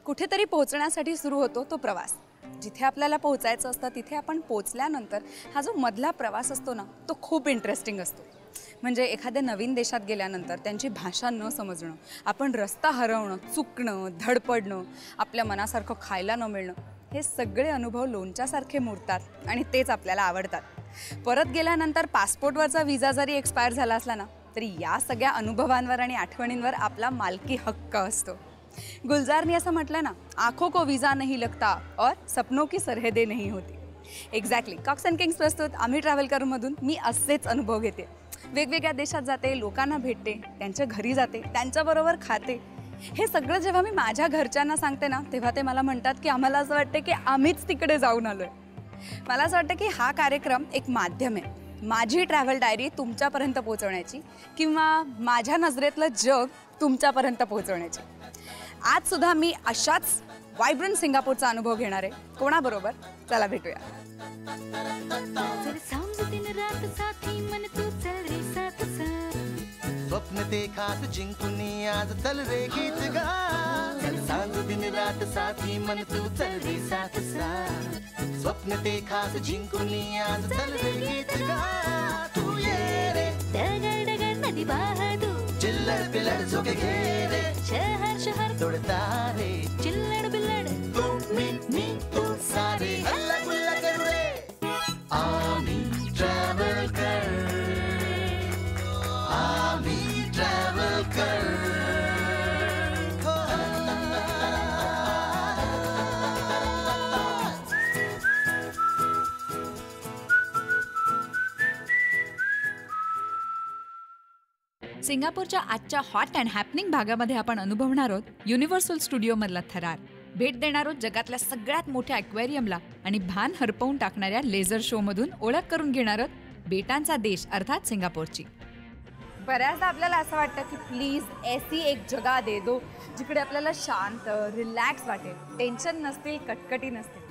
कुठेतरी पोहोचण्यासाठी सुरू होतो तो प्रवास. जिथे आपल्याला पोहोचायचं असतं तिथे आपण पोहोचल्यानंतर हा जो मधला प्रवास असतो ना, तो खूप इंटरेस्टिंग असतो. म्हणजे एखाद्या नवीन देशात गेल्यानंतर त्यांची भाषा न समजणं, आपण रस्ता हरवणं, चुकणं, धडपडणं, आपल्या मनासारखं खायला न मिळणं, हे सगळे अनुभव लोणच्यासारखे मुरतात आणि तेच आपल्याला आवडतात. परत गेल्यानंतर पासपोर्टवरचा विजा जरी एक्सपायर झाला असला ना, तरी या सगळ्या अनुभवांवर आणि आठवणींवर आपला मालकी हक्क असतो. गुलजारनी असं म्हटलं ना, आँखों को विजा नहीं लगता और सपनों की सरहदें नहीं होती. एक्झॅक्टली. कॉक्स अँड किंग्स प्रस्तुत आम्ही ट्रॅव्हल करूमधून मी असेच अनुभव घेते. वेगवेगळ्या देशात जाते, लोकांना भेटते, त्यांच्या घरी जाते, त्यांच्याबरोबर खाते. हे सगळं जेव्हा मी माझ्या घरच्यांना सांगते ना, तेव्हा ते मला म्हणतात की आम्हाला असं वाटतं की आम्हीच तिकडे जाऊन आलोय. मला असं वाटतं की हा कार्यक्रम एक माध्यम आहे माझी ट्रॅव्हल डायरी तुमच्यापर्यंत पोहोचवण्याची, किंवा माझ्या नजरेतलं जग तुमच्यापर्यंत पोहोचवण्याची. आज सुद्धा मी अशाच वायब्रंट सिंगापूरचा अनुभव घेणार आहे. कोणाबरोबर? चला भेटूया. स्वप्न ते खास जिंकून आज चल रे गीत गा, सांग दिन रात साथी मन तू चल रे साथ साथ. स्वप्न ते खास जिंकून आज चल रे गीत गा, तू ये रे डगर डगर नदी बहादू, चिल्लड़ पिल्लड़ झोके घेरे, शहर शहर तोड़ता रे, चिल्लड़ बिल्लड़ तू मी तू सारे, हल्ला गुल्ला कर रे. आम्ही ट्रॅव्हल कर, आम्ही ट्रॅव्हल कर. सिंगापूरच्या आजच्या हॉट अँड हॅपनिंग भागामध्ये आपण अनुभवणार आहोत युनिव्हर्सल स्टुडिओमधला थरार. भेट देणार आहोत जगातल्या सगळ्यात मोठ्या ॲक्वेरियमला आणि भान हरपवून टाकणाऱ्या लेझर शोमधून ओळख करून घेणार आहोत बेटांचा देश अर्थात सिंगापूरची. बऱ्याचदा आपल्याला असं वाटतं की प्लीज ऐसी एक जगा दे दो जिकडे आपल्याला शांत, रिलॅक्स वाटेल, टेन्शन नसतील, कटकटी नसतील.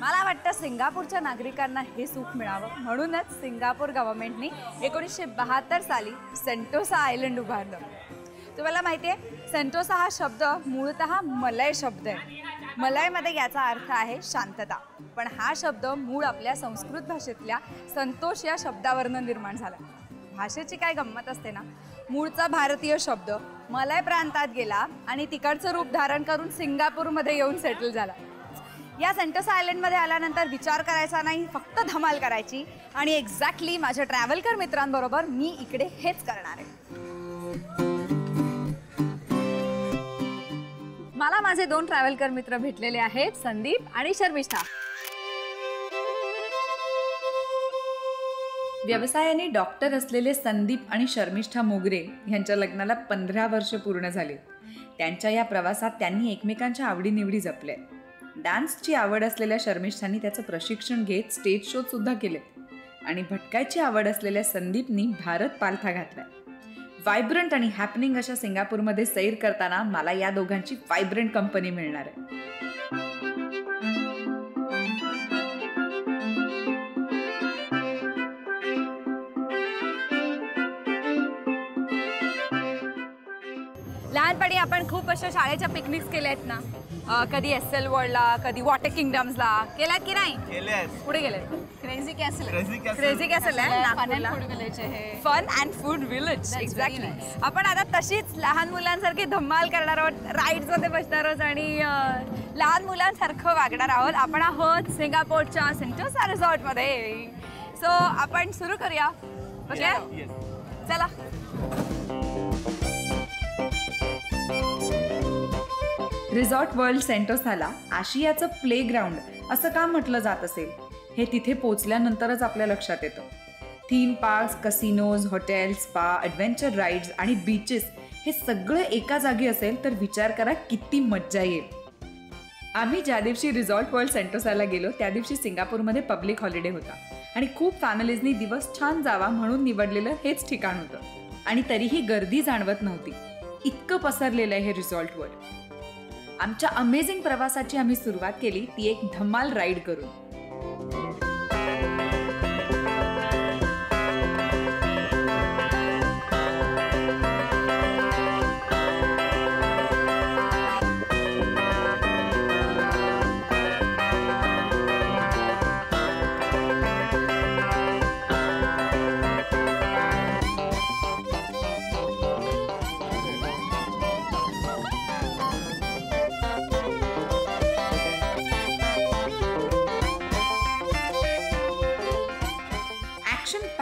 मला वाटतं सिंगापूरच्या नागरिकांना हे सुख मिळावं म्हणूनच सिंगापूर गव्हर्नमेंटने 1972 साली सेंटोसा आयलंड उभारलं. तुम्हाला माहिती आहे, सेंटोसा हा शब्द मूळतः मलय शब्द आहे. मलयमध्ये याचा अर्थ आहे शांतता, पण हा शब्द मूळ आपल्या संस्कृत भाषेतल्या संतोष या शब्दावरनं निर्माण झाला. भाषेची काय गंमत असते ना, मूळचा भारतीय शब्द मलय प्रांतात गेला आणि तिकडचं रूप धारण करून सिंगापूरमध्ये येऊन सेटल झाला. या सेंटोसा आयलंडमध्ये आल्यानंतर विचार करायचा नाही, फक्त धमाल करायची. आणि एक्झॅक्टली माझ्या ट्रॅव्हलकर मित्रांबरोबर मी इकडे हेच करणार आहे. मला माझे 2 ट्रॅव्हलकर मित्र भेटलेले आहेत, संदीप आणि शर्मिष्ठा. व्यवसायाने डॉक्टर असलेले संदीप आणि शर्मिष्ठा मोगरे यांच्या लग्नाला 15 वर्ष पूर्ण झाले. त्यांच्या या प्रवासात त्यांनी एकमेकांच्या आवडीनिवडी जपल्या. डान्सची आवड असलेल्या शर्मिष्ठांनी त्याचं प्रशिक्षण घेत स्टेज शो सुद्धा केले आणि भटकायची आवड असलेल्या संदीपनी भारत पालथा घातलाय. वायब्रंट आणि हॅपनिंग अशा सिंगापूरमध्ये सैर करताना मला या दोघांची वायब्रंट कंपनी मिळणार आहे. लहानपणी आपण खूप अशा शाळेच्या पिकनिक्स केल्या आहेत ना, कधी एसएल वर्ल्डला, कधी वॉटर किंगडम्सला केल्यात की नाही? कुठे गेले? Crazy castle. क्रेझी कॅसल आहे नागपूरला. Fun and food village. Exactly. आपण आता तशीच लहान मुलांसारखी धम्माल करणार आहोत, राईड्समध्ये बसणार आहोत आणि लहान मुलांसारखं वागणार आहोत. आपण आहोत सिंगापूरच्या सेंटोसा रिसॉर्टमध्ये. सो आपण सुरू करूया. ओके, चला. रिसॉर्ट वर्ल्ड सेंटोसाला आशियाचं प्लेग्राऊंड असं का म्हटलं जात असेल हे तिथे पोचल्यानंतरच आपल्या लक्षात येतं. Theme parks, casinos, hotels, spa, adventure rides आणि बीचेस हे सगळं एका जागी असेल तर विचार करा किती मज्जा येईल. आम्ही ज्या दिवशी रिसॉर्ट वर्ल्ड सेंटोसाला गेलो त्या दिवशी सिंगापूरमध्ये पब्लिक हॉलिडे होता आणि खूप फॅमिलीजनी दिवस छान जावा म्हणून निवडलेलं हेच ठिकाण होतं आणि तरीही गर्दी जाणवत नव्हती. इतकं पसरलेलं आहे हे रिसॉर्ट वर्ल्ड. आमच्या अमेझिंग प्रवासाची आम्ही सुरुवात केली ती एक धम्माल राईड करून.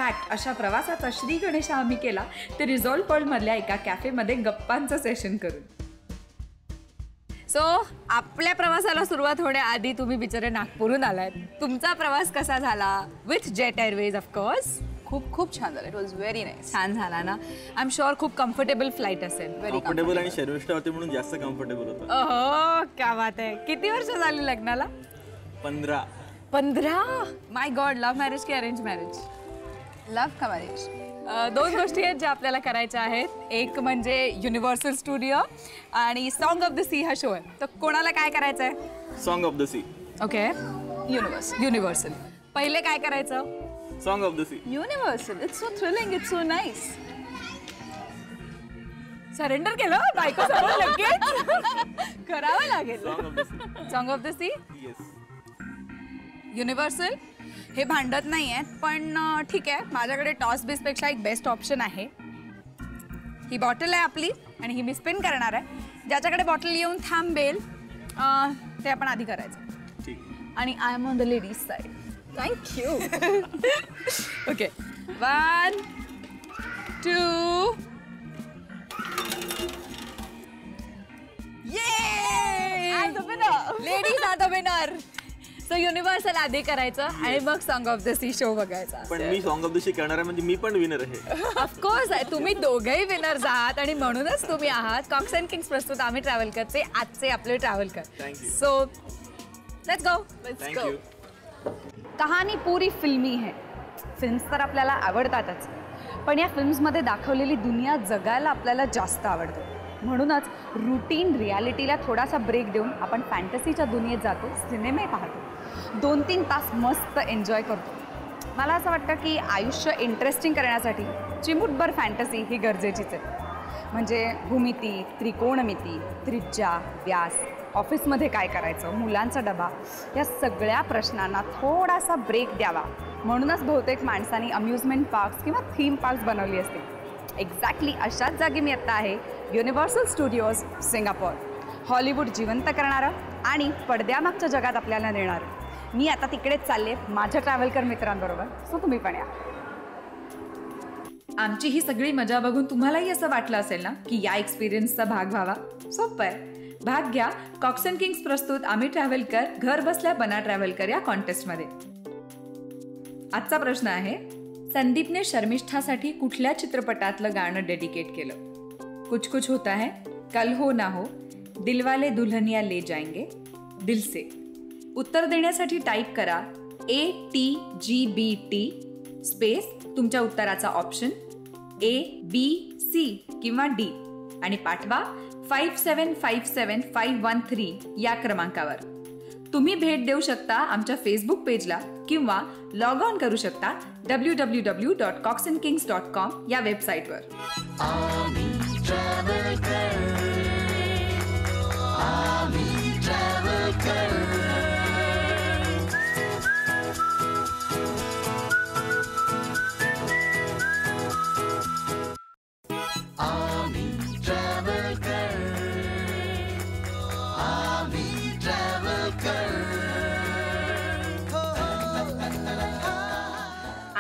पॅक्ड अशा प्रवासाचा श्री गणेश आम्ही केला ते रिझॉर्ट वर्ल्डमधल्या एका कॅफेमध्ये गप्पांचं सेशन करून. सो आपल्या प्रवासाला सुरुवात होण्याआधी तुम्ही बिचारे नागपूरहून आलात. तुमचा प्रवास कसा झाला? With jet airways of course. खूप छान झालं. It was very nice. छान झाला ना? आय एम शुअर खूप कम्फर्टेबल फ्लाईट असेल. कम्फर्टेबल आणि शर्मिष्ठा होते म्हणून जास्त कम्फर्टेबल होतं. ओहो, क्या बात आहे. किती वर्ष झाली लग्नाला? 15. My god. लव्ह मॅरेज की अरेंज मॅरेज? लव्ह का मॅरेज? 2 गोष्टी आहेत ज्या आपल्याला करायच्या आहेत. एक म्हणजे युनिव्हर्सल स्टुडिओ आणि सॉन्ग ऑफ द सी हा शो आहे. तर कोणाला काय करायचं आहे? Song of the sea. Okay. Universal. पहिले काय करायचं? Song of the sea. Universal. It's so thrilling. It's so nice. Surrender केलं बायको समोर लगेच? करावं लागेल. Song of the sea. Yes. Universal. हे भांडत नाही आहेत पण ठीक आहे. माझ्याकडे टॉस बेसपेक्षा एक बेस्ट ऑप्शन आहे. ही बॉटल आहे आपली आणि ही मी स्पिन करणार आहे. ज्याच्याकडे बॉटल येऊन थांबेल ते आपण आधी करायचं. ठीक. आणि I am on the ladies side. Thank you. Okay. 1 2 ladies are the winner. So universal आधी करायचं आणि मग song of the sea show बघायचा. पण मी सॉन्ग ऑफ द सी करणार आहे म्हणजे मी पण विनर आहे. ऑफकोर्स तुम्ही दोघंही विनर्स आहात आणि म्हणूनच तुम्ही आहात कॉक्स अँड किंग्स प्रस्तुत आम्ही ट्रॅव्हलकरचे आजचे आपले ट्रॅव्हलकर. Thank you. So let's go. Thank you. कहाणी पुरी फिल्मी है. फिल्म्स तर आपल्याला आवडतातच पण या फिल्म्समध्ये दाखवलेली दुनिया जगायला आपल्याला जास्त आवडतं. म्हणूनच रुटीन रियालिटीला थोडासा ब्रेक देऊन आपण फॅन्टसीच्या दुनियेत जातो. सिनेमे पाहतो. 2-3 तास मस्त एन्जॉय करतो. मला असं वाटतं की आयुष्य इंटरेस्टिंग करण्यासाठी चिमूटभर फॅन्टसी ही गरजेचीच आहे. म्हणजे भूमिती, त्रिकोणमिती, त्रिज्या, व्यास, ऑफिसमध्ये काय करायचं, मुलांचा डबा, या सगळ्या प्रश्नांना थोडासा ब्रेक द्यावा म्हणूनच बहुतेक माणसांनी अम्युजमेंट पार्क्स किंवा थीम पार्क्स बनवली असतील. एक्झॅक्टली अशाच जागी मी आत्ता आहे. Universal studios Singapore. हॉलिवूड जिवंत करणारं आणि पडद्यामागच्या जगात आपल्याला नेणारं. मी आता तिकडेच चालले माझ्या ट्रॅव्हलकर मित्रांबरोबर. सो तुम्ही पण या. आमची ही सगळी मजा बघून तुम्हालाही असं वाटलं असेल ना की या एक्सपिरियन्सचा भाग व्हावा? सोपं आहे. भाग घ्या कॉक्स अँड किंग्स प्रस्तुत आम्ही ट्रॅव्हलकर घर बसल्या बना ट्रॅव्हलकर या कॉन्टेस्टमध्ये. आजचा प्रश्न आहे, संदीपने शर्मिष्ठासाठी कुठल्या चित्रपटातलं गाणं डेडिकेट केलं? कुछ कुछ होता है, कल हो ना हो, दिलवाले दुल्हनिया ले जाएंगे, दिल से. उत्तर देण्यासाठी टाईप करा ATGBT स्पेस तुमच्या उत्तराचा ऑप्शन A, B, C किंवा D आणि पाठवा 5757513 या क्रमांकावर. तुम्ही भेट देऊ शकता आमच्या फेसबुक पेजला किंवा लॉग ऑन करू शकता www.coxandkings.com या वेबसाईटवर.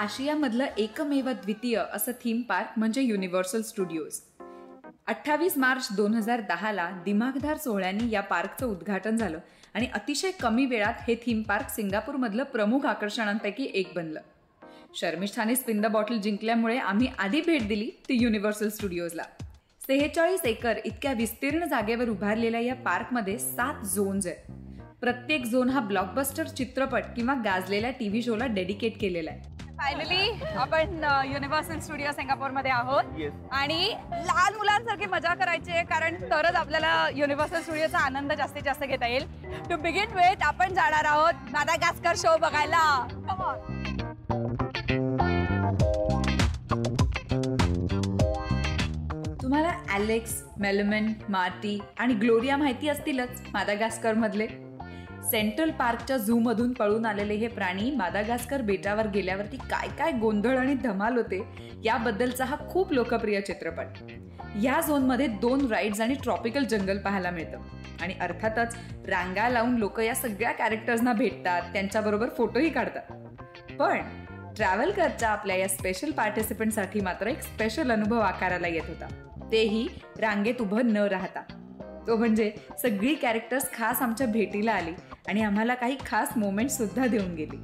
आशियामधलं एकमेव द्वितीय असं थीम पार्क म्हणजे युनिव्हर्सल स्टुडिओज. 28 मार्च 2010ला दिमागदार सोहळ्यांनी या पार्कचं उद्घाटन झालं आणि अतिशय कमी वेळात हे थीम पार्क सिंगापूरमधलं प्रमुख आकर्षणांपैकी एक बनलं. शर्मिष्ठाने स्पिन द बॉटल जिंकल्यामुळे आम्ही आधी भेट दिली ती युनिव्हर्सल स्टुडिओजला. 43 एकर इतक्या विस्तीर्ण जागेवर उभारलेल्या या पार्कमध्ये 7 झोन्स आहेत. प्रत्येक झोन हा ब्लॉकबस्टर चित्रपट किंवा गाजलेल्या TV शोला डेडिकेट केलेला आहे. फायनली आपण युनिव्हर्सल स्टुडिओ सिंगापूरमध्ये आहोत आणि लहान मुलांसारखी मजा करायची आहे कारण तरच आपल्याला युनिव्हर्सल स्टुडिओचा आनंद जास्तीत जास्त घेता येईल. टू बिगिन विथ आपण जाणार आहोत मादागास्कर शो बघायला. तुम्हाला ॲलेक्स, मेलमन, मार्टी आणि ग्लोरिया माहिती असतीलच मादागास्कर मधले. सेंट्रल पार्कच्या झू मधून पळून आलेले हे प्राणी मादागास्कर बेटावर गेल्यावरती काय काय गोंधळ आणि धमाल होते याबद्दलचा हा खूप लोकप्रिय चित्रपट. या झोनमध्ये 2 राईड्स आणि ट्रॉपिकल जंगल पाहायला मिळतं आणि अर्थातच रांगा लावून लोक या सगळ्या कॅरेक्टर्सना भेटतात, त्यांच्याबरोबर फोटोही काढतात. पण ट्रॅव्हल करच्या आपल्या या स्पेशल पार्टिसिपंटसाठी मात्र एक स्पेशल अनुभव आकाराला येत होता, तेही रांगेत उभं न राहता. तो म्हणजे सगळी कॅरेक्टर्स खास आमच्या भेटीला आली आणि आम्हाला काही खास मोमेंट सुद्धा देऊन गेली.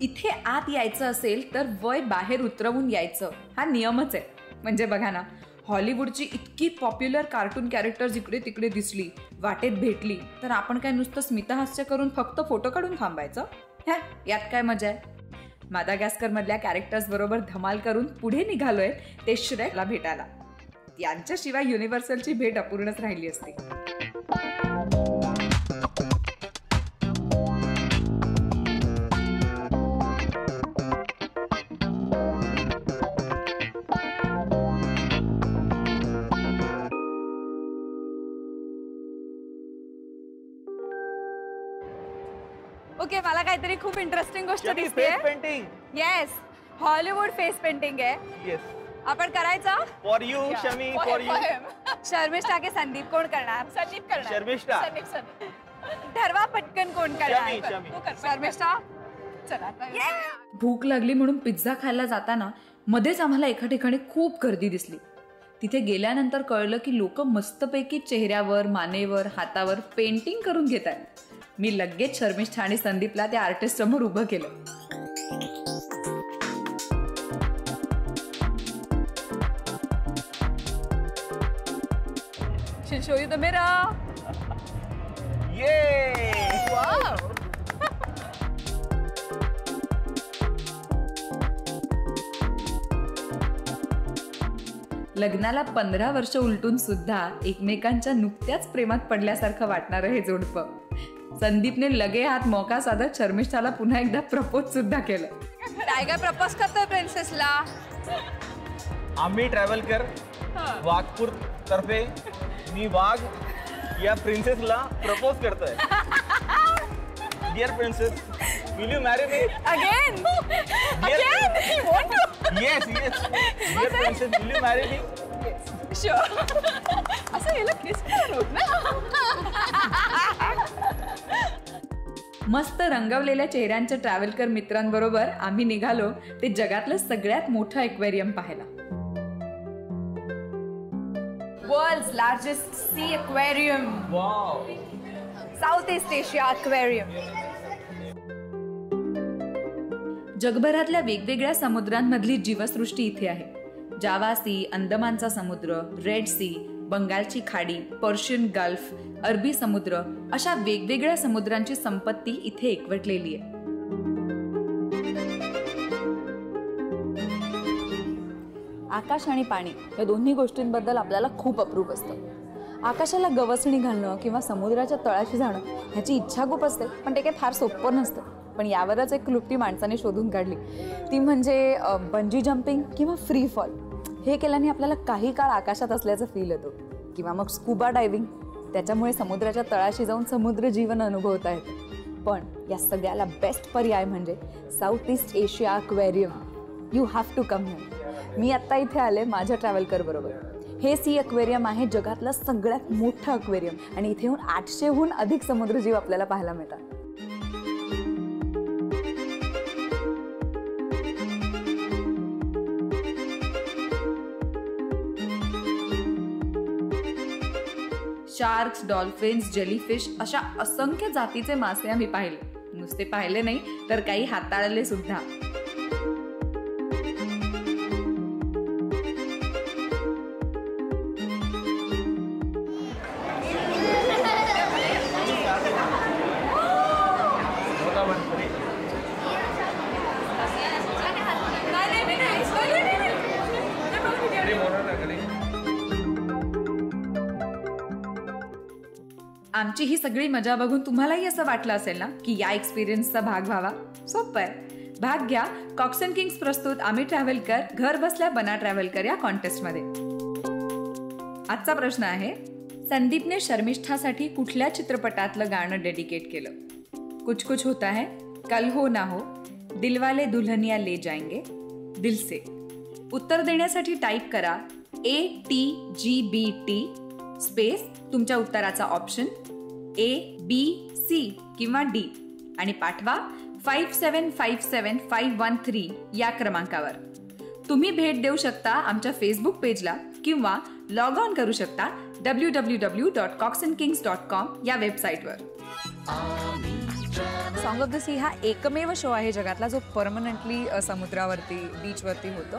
इथे आत यायचं असेल तर वय बाहेर उतरवून यायचं हा नियमच आहे. म्हणजे बघा ना, हॉलिवूडची इतकी पॉप्युलर कार्टून कॅरेक्टर्स इकडे तिकडे दिसली, वाटेत भेटली, तर आपण काय नुसतं स्मितहास्य करून फक्त फोटो काढून थांबायचं? यात काय मजा आहे? मादागास्कर मधल्या कॅरेक्टर्स बरोबर धमाल करून पुढे निघालोय ते श्रेकला भेटायला. यांच्याशिवाय युनिव्हर्सलची भेट अपूर्णच राहिली असती. ओके, मला काहीतरी खूप इंटरेस्टिंग गोष्ट दिसते. Face painting. Yes, Hollywood face painting आहे. येस. आपण करायचं. For you Shami, for you. Sharmishtha की संदीप, कोण करणार? संदीप करणार. शर्मिष्ठा. ठरवा पटकन कोण करणार. शर्मिष्ठा, चला. भूक लागली म्हणून पिझ्झा खायला जाताना मध्येच आम्हाला एका ठिकाणी खूप गर्दी दिसली. तिथे गेल्यानंतर कळलं की लोक मस्तपैकी चेहऱ्यावर, मानेवर, हातावर पेंटिंग करून घेत आहेत. मी लगेच शर्मिष्ठा आणि संदीपला त्या आर्टिस्ट समोर उभं केलं. She'll show you the mirror. Yay! Wow. लग्नाला 15 वर्ष उलटून सुद्धा एकमेकांच्या नुकत्याच प्रेमात पडल्यासारखं वाटणारं हे जोडपं. संदीपने लगे हात मोका साधत शर्मिष्ठाला पुन्हा एकदा प्रपोज सुद्धा केलं. टायगर प्रपोज करतोय प्रिन्सेसला. आम्ही ट्रॅव्हलकर वाघपूर तर्फे मी वाघ या प्रिन्सेसला प्रपोज करतोय. Dear princess, will you marry me? Again he want to. Yes yes. Dear princess, will you marry me? Sure. असं याला किस करत ना. मस्त रंगवलेल्या चेहऱ्यांच्या ट्रॅव्हलकर मित्रांबरोबर आम्ही निघालो ते जगातलं सगळ्यात मोठं एक्वेरियम पाहायला. World's largest sea aquarium. Wow. Southeast Asia aquarium. जगभरातल्या वेगवेगळ्या समुद्रांमधली जीवसृष्टी इथे आहे. जावा सी, अंदमानचा समुद्र, रेड सी, बंगालची खाडी, पर्शियन गल्फ, अरबी समुद्र अशा वेगवेगळ्या समुद्रांची संपत्ती इथे एकवटलेली आहे. आकाश आणि पाणी या दोन्ही गोष्टींबद्दल आपल्याला खूप अप्रूप असतं. आकाशाला गवसणी घालणं किंवा समुद्राच्या तळाशी जाणं ह्याची इच्छा खूप असते, पण ते काही फार सोपं नसतं. पण यावरच एक क्लुप्ती माणसाने शोधून काढली, ती म्हणजे बंजी जम्पिंग किंवा फ्री फॉल. हे केल्याने आपल्याला काही काळ आकाशात असल्याचं फील येतो. किंवा मग स्कुबा डायव्हिंग, त्याच्यामुळे समुद्राच्या तळाशी जाऊन समुद्र जीवन अनुभवता येतं. पण या सगळ्याला बेस्ट पर्याय म्हणजे South East Asia aquarium. You have to come here. मी आत्ता इथे आले माझ्या ट्रॅव्हलकर बरोबर. हे सी अक्वेरियम आहे जगातलं सगळ्यात मोठं अक्वेरियम आणि इथे येऊन 800हून अधिक समुद्रजीव आपल्याला पाहायला मिळतात. शार्क्स, डॉल्फिन्स, जेलीफिश अशा असंख्य जातीचे मासे आम्ही पाहिले. नुसते पाहिले नाही तर काही हाताळले सुद्धा. आमची ही सगळी मजा बघून तुम्हालाही असं वाटलं असेल ना की या एक्सपिरियन्सचा भाग व्हावा. सोपं आहे, भाग घ्या. कॉक्स अँड किंग्स प्रस्तुत आम्ही ट्रॅव्हलकर घर बसल्या बना ट्रॅव्हलकर या कॉन्टेस्टमध्ये. आजचा प्रश्न आहे, संदीपने शर्मिष्ठासाठी कुठल्या चित्रपटातलं गाणं डेडिकेट केलं? कुछ कुछ होता है, कल हो ना हो, दिलवाले दुल्हनिया ले जाएंगे, दिल से. उत्तर देण्यासाठी टाईप करा ATGBT स्पेस तुमच्या उत्तराचा ऑप्शन A, B, C किंवा D आणि पाठवा 5757513 या क्रमांकावर. तुम्ही भेट देऊ शकता आमच्या फेसबुक पेजला किंवा लॉग ऑन करू शकता www.coxandkings.com या वेबसाईटवर. सॉन्ग ऑफ द सी हा एकमेव शो आहे जगातला जो परमनंटली समुद्रावरती बीचवरती होतो.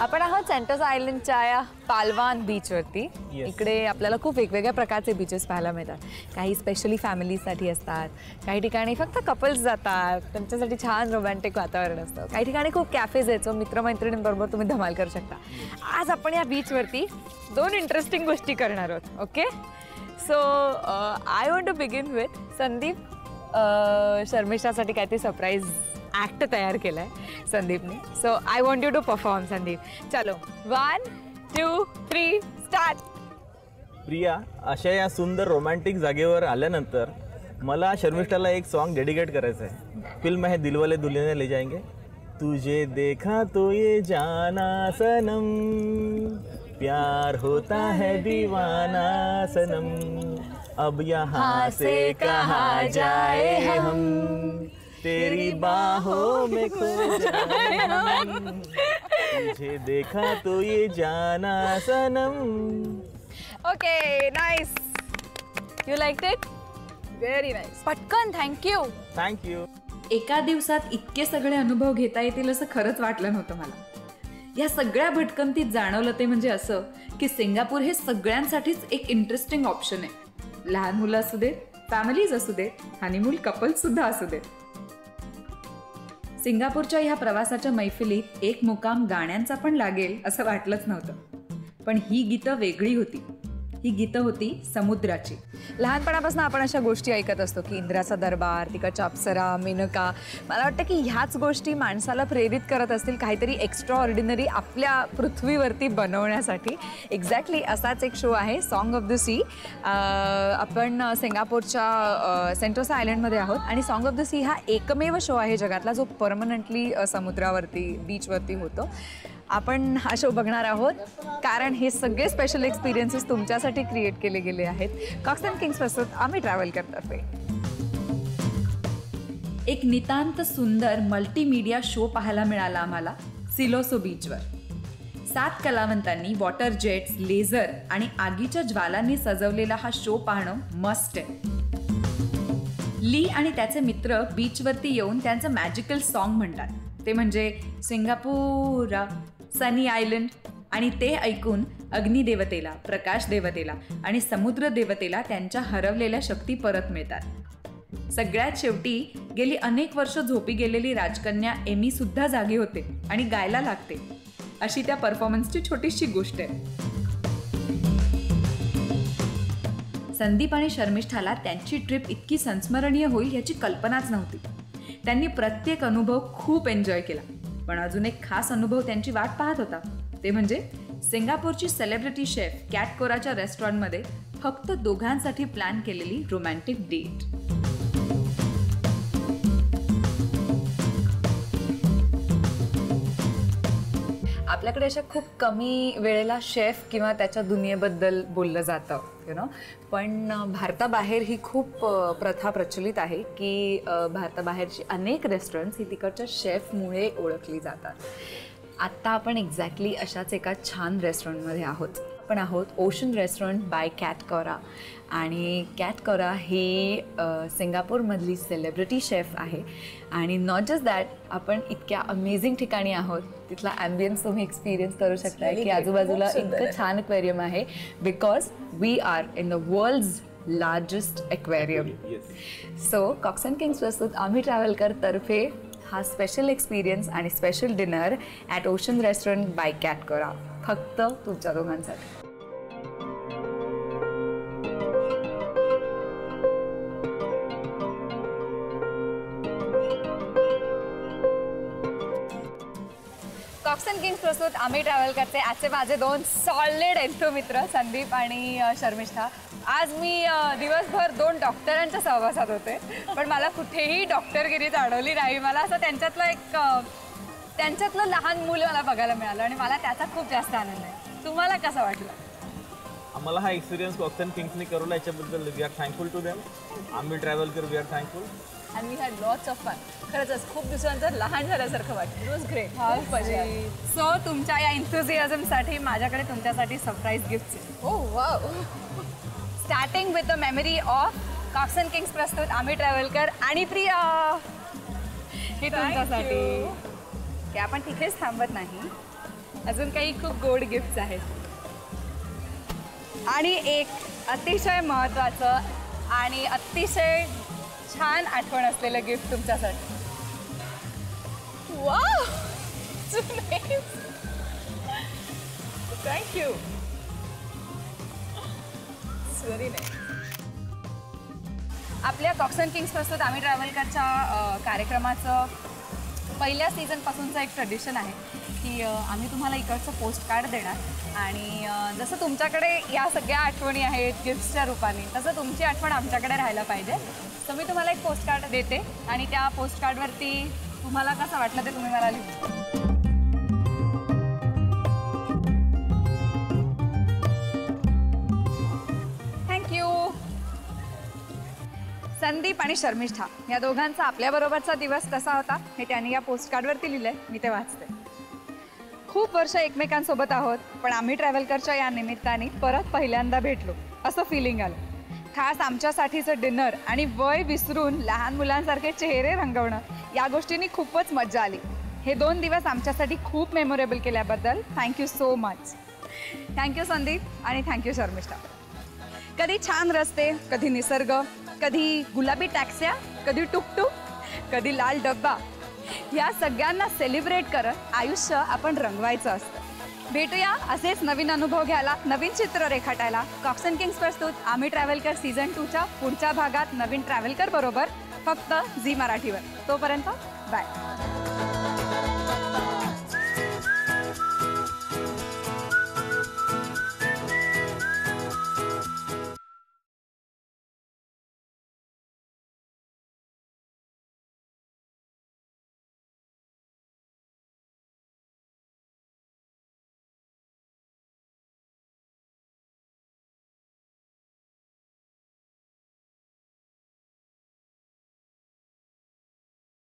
आपण आहोत सेंटोसा आयलंडच्या या पालवान बीचवरती. इकडे आपल्याला खूप वेगवेगळ्या प्रकारचे बीचेस पाहायला मिळतात. काही स्पेशली फॅमिलीसाठी असतात, काही ठिकाणी फक्त कपल्स जातात, त्यांच्यासाठी छान रोमॅन्टिक वातावरण असतं. काही ठिकाणी खूप कॅफेज आहेत, जो मित्रमैत्रिणींबरोबर तुम्ही धमाल करू शकता. आज आपण या बीचवरती 2 इंटरेस्टिंग गोष्टी करणार आहोत. Okay, so I want to begin with Sandeep. शर्मिष्ठासाठी काहीतरी सरप्राईज ॲक्ट तयार केलाय संदीपने. So I want you to perform. Sandeep, चलो 1, 2, 3 स्टार्ट. प्रिया, अशा या सुंदर रोमॅन्टिक जागेवर आल्यानंतर मला शर्मिष्ठाला एक सॉन्ग डेडिकेट करायचं आहे. फिल्म आहे दिलवाले दुल्हनिया ले जाएंगे. तुझे देखा तो ये जाना सनम, प्यार होता है दीवाना सनम, अब यहाँ से कहाँ जाए हम, तेरी बाहों में खो जाए हम, तुझे देखा तो ये जाना Sanam. Okay, nice. You like it? Very nice. पटकन, थँक्यू. थँक्यू. एका दिवसात इतके सगळे अनुभव घेता येतील असं खरंच वाटलं नव्हतं मला. या सगळ्या भटकंतीत जाणवलं ते म्हणजे असं की सिंगापूर हे सगळ्यांसाठीच एक इंटरेस्टिंग ऑप्शन आहे. लहान मुलं असू देत, फॅमिलीज असू देत, हनीमून कपल्स सुद्धा असू देत. सिंगापूरच्या ह्या प्रवासाच्या मैफिलीत एक मुकाम गाण्यांचा पण लागेल असं वाटलंच नव्हतं. पण ही गीतं वेगळी होती. ही गीतं होती समुद्राची. लहानपणापासून आपण अशा गोष्टी ऐकत असतो की इंद्राचा दरबार, तिकडच्या अप्सरा, मेनका. मला वाटतं की ह्याच गोष्टी माणसाला प्रेरित करत असतील काहीतरी एक्स्ट्रा ऑर्डिनरी आपल्या पृथ्वीवरती बनवण्यासाठी. एक्झॅक्टली असाच एक शो आहे सॉन्ग ऑफ द सी. आपण सिंगापूरच्या सेंटोसा आयलंडमध्ये आहोत आणि सॉन्ग ऑफ द सी हा एकमेव शो आहे जगातला जो परमनंटली समुद्रावरती बीचवरती होतो. आपण हा शो बघणार आहोत कारण हे सगळे स्पेशल एक्सपिरियन्सेस तुमच्यासाठी क्रिएट केले गेले आहेत कॉक्स अँड किंग्स प्रस्तुत आम्ही ट्रॅव्हलकरतर्फे. एक नितांत सुंदर मल्टीमीडिया शो पाहायला मिळाला आम्हाला सिलोसो बीचवर. 7 कलावंतांनी वॉटर जेट्स, लेझर आणि आगीच्या ज्वालांनी सजवलेला हा शो पाहणं मस्ट आहे. ली आणि त्याचे मित्र बीचवरती येऊन त्यांचं मॅजिकल सॉन्ग म्हणतात. ते म्हणजे सिंगापूरा, सनी आयलंड. आणि ते ऐकून अग्निदेवतेला, प्रकाश देवतेला आणि समुद्र देवतेला त्यांच्या हरवलेल्या शक्ती परत मिळतात. सगळ्यात शेवटी गेली अनेक वर्ष झोपी गेलेली राजकन्या एमी सुद्धा जागी होते आणि गायला लागते. अशी त्या परफॉर्मन्सची छोटीशी गोष्ट आहे. संदीप आणि शर्मिष्ठाला त्यांची ट्रिप इतकी संस्मरणीय होईल याची कल्पनाच नव्हती. त्यांनी प्रत्येक अनुभव खूप एन्जॉय केला. पण अजून एक खास अनुभव त्यांची वाट पाहत होता. ते म्हणजे सिंगापूरची सेलिब्रिटी शेफ कॅट कोराच्या रेस्टॉरंटमध्ये फक्त दोघांसाठी प्लॅन केलेली रोमॅन्टिक डेट. आपल्याकडे अशा खूप कमी वेळेला शेफ किंवा त्याच्या दुनियेबद्दल बोललं जातं पण भारताबाहेर ही खूप प्रथा प्रचलित आहे की भारताबाहेरची अनेक रेस्टॉरंट्स ही तिकडच्या शेफमुळे ओळखली जातात. आत्ता आपण एक्झॅक्टली अशाच एका छान रेस्टॉरंटमध्ये आहोत. आपण आहोत ओशन रेस्टॉरंट बाय कॅट कोरा. आणि कॅट कोरा ही सिंगापूरमधली सेलिब्रिटी शेफ आहे. आणि नॉट जस्ट दॅट, आपण इतक्या अमेझिंग ठिकाणी आहोत. तिथला ॲम्बियन्स तुम्ही एक्सपिरियन्स करू शकता की आजूबाजूला इतकं छान एक्वेरियम आहे because we are in the world's largest aquarium. So Cox and Kings प्रस्तुत आम्ही ट्रॅव्हलकरतर्फे हा स्पेशल एक्सपिरियन्स आणि special dinner at ocean restaurant by Cat Cora फक्त तुमच्या दोघांसाठी. कॉक्स अँड किंग्स प्रस्तुत आम्ही ट्रॅव्हल करते. आजचे माझे 2 सॉलिड एंथो मित्र संदीप आणि शर्मिष्ठा. आज मी दिवसभर 2 डॉक्टरांच्या सहवासात होते, पण मला कुठेही डॉक्टरगिरी जाणवली नाही. मला असं त्यांच्यातलं लहान मूल मला बघायला मिळालं आणि मला त्याचा खूप जास्त आनंद आहे. तुम्हाला कसं वाटलं? आम्हाला हा एक्सपिरियन्स कॉक्स अँड किंग्सनी करवला, याच्याबद्दल we are thankful to them. Aamhi Travelkar we are thankful. And we had lots of fun. खरंच खूप दिवसांचं लहान झाल्यासारखं वाटतं. It was great. खूप मजा आली. सो तुमच्या या एन्थुझियाझमसाठी माझ्याकडे तुमच्यासाठी सरप्राईज गिफ्ट्स आहेत. Oh wow. Starting with the memory of Cox and Kings प्रस्तुत आम्ही ट्रॅव्हल कर आणि प्रिया, हे तुमच्यासाठी. की आपण तिथेच थांबत नाही, अजून काही खूप गोड गिफ्ट्स आहेत. आणि एक अतिशय महत्त्वाचं आणि अतिशय छान आठवण असलेलं गिफ्ट तुमच्यासाठी. Wow. So nice. Thank you. It's very nice. आपल्या कॉक्स अँड किंग्स प्रस्तुत आम्ही ट्रॅव्हल करच्या कार्यक्रमाचं पहिल्या सीझनपासूनचं एक ट्रेडिशन आहे की आम्ही तुम्हाला इकडचं पोस्ट कार्ड देणार आणि जसं तुमच्याकडे या सगळ्या आठवणी आहेत गिफ्ट्सच्या रूपाने, तसं तुमची आठवण आमच्याकडे राहायला पाहिजे. तर मी तुम्हाला एक पोस्ट कार्ड देते आणि त्या पोस्ट कार्डवरती तुम्हाला कसं वाटलं ते तुम्ही मला लिहू. थँक्यू. संदीप आणि शर्मिष्ठा या दोघांचा आपल्याबरोबरचा दिवस कसा होता हे त्यांनी या पोस्ट कार्डवरती लिहिलंय. मी ते वाचते. खूप वर्ष एकमेकांसोबत आहोत, पण आम्ही ट्रॅव्हलकरच्या या निमित्ताने परत पहिल्यांदा भेटलो असं फिलिंग आलं. खास आमच्यासाठीचं डिनर आणि वय विसरून लहान मुलांसारखे चेहरे रंगवणं या गोष्टींनी खूपच मजा आली. हे 2 दिवस आमच्यासाठी खूप मेमोरेबल केल्याबद्दल thank you so much. Thank you Sandeep आणि थँक्यू शर्मिष्ठा. कधी छान रस्ते, कधी निसर्ग, कधी गुलाबी टॅक्स्या, कधी टुकटुक, कधी लाल डब्बा, या सगळ्यांना सेलिब्रेट करत आयुष्य आपण रंगवायचं असतं. भेटूया असेच नवीन अनुभव घ्यायला, नवीन चित्र रेखाटायला कॉक्स अँड किंग्स प्रस्तुत आम्ही ट्रॅव्हल कर सीझन 2च्या पुढच्या भागात नवीन ट्रॅव्हल कर बरोबर, फक्त झी मराठीवर. तोपर्यंत बाय.